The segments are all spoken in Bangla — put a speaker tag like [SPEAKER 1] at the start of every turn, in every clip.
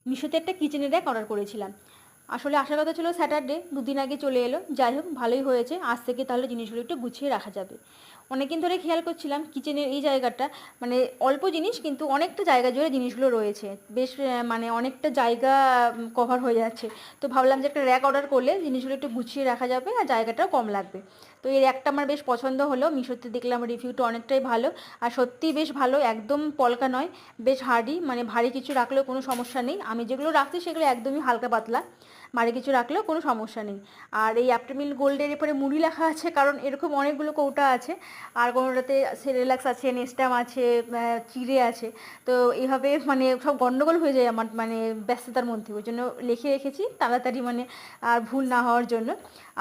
[SPEAKER 1] মিশোতে একটা কিচেনের র্যাক অর্ডার করেছিলাম। আসলে আসার কথা ছিল স্যাটারডে, দুদিন আগে চলে এলো। যাই হোক, ভালোই হয়েছে। আজ থেকে তাহলে জিনিসগুলো একটু গুছিয়ে রাখা যাবে। অনেকদিন ধরে খেয়াল করছিলাম কিচেনের এই জায়গাটা, মানে অল্প জিনিস কিন্তু অনেকটা জায়গা জুড়ে জিনিসগুলো রয়েছে। বেশ মানে অনেকটা জায়গা কভার হয়ে যাচ্ছে। তো ভাবলাম যে একটা র্যাক অর্ডার করলে জিনিসগুলো একটু গুছিয়ে রাখা যাবে আর জায়গাটাও কম লাগবে। তো এই র্যাকটা আমার বেশ পছন্দ হলো। মিশোতে দেখলাম রিভিউটা অনেকটাই ভালো। আর সত্যিই বেশ ভালো, একদম পলকা নয়, বেশ হার্ডি, মানে ভারী কিছু রাখলেও কোনো সমস্যা নেই। আমি যেগুলো রাখছি সেগুলো একদমই হালকা পাতলা, ভারী কিছু রাখলেও কোনো সমস্যা নেই। আর এই অ্যাপ্টেমিল গোল্ডের এরপরে মুড়ি লেখা আছে, কারণ এরকম অনেকগুলো কৌটা আছে। আর কোনোটাতে সেরেলাক্স আছে, নেস্টাম আছে, চিড়ে আছে। তো এইভাবে মানে সব গন্ডগোল হয়ে যায় আমার মানে ব্যস্ততার মধ্যে, ওই জন্য লিখে রেখেছি তাড়াতাড়ি, মানে আর ভুল না হওয়ার জন্য।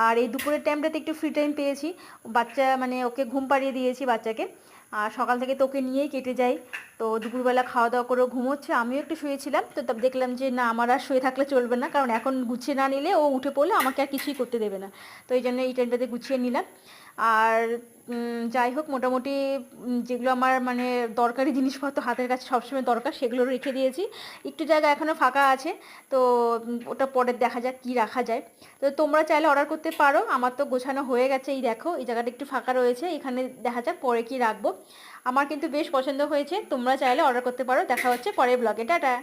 [SPEAKER 1] আর এই দুপুরের টাইমটাতে একটু ফ্রি টাইম পেয়েছি। বাচ্চা মানে ওকে ঘুম পাড়িয়ে দিয়েছি বাচ্চাকে। আর সকাল থেকে তোকে নিয়েই কেটে যায়। তো দুপুরবেলা খাওয়া দাওয়া করেও ঘুমোচ্ছে, আমিও একটু শুয়েছিলাম। তো তবে দেখলাম যে না, আমার আর শুয়ে থাকলে চলবে না, কারণ এখন গুছিয়ে না নিলে ও উঠে পড়লে আমাকে আর কিছুই করতে দেবে না। তো এই জন্য এই টাইমটাতে গুছিয়ে নিলাম। আর যাই হোক, মোটামুটি যেগুলো আমার মানে দরকারি জিনিসপত্র হাতের কাছে সবসময় দরকার সেগুলো রেখে দিয়েছি। একটু জায়গা এখনও ফাঁকা আছে। তো ওটা পরে দেখা যাক কী রাখা যায়। তো তোমরা চাইলে অর্ডার করতে পারো। আমার তো গোছানো হয়ে গেছে, এই দেখো এই জায়গাটা একটু ফাঁকা রয়েছে, এখানে দেখা যাক পরে কি রাখবো। আমার কিন্তু বেশ পছন্দ হয়েছে, তোমরা চাইলে অর্ডার করতে পারো। দেখা হচ্ছে পরের ব্লগে, টাটা।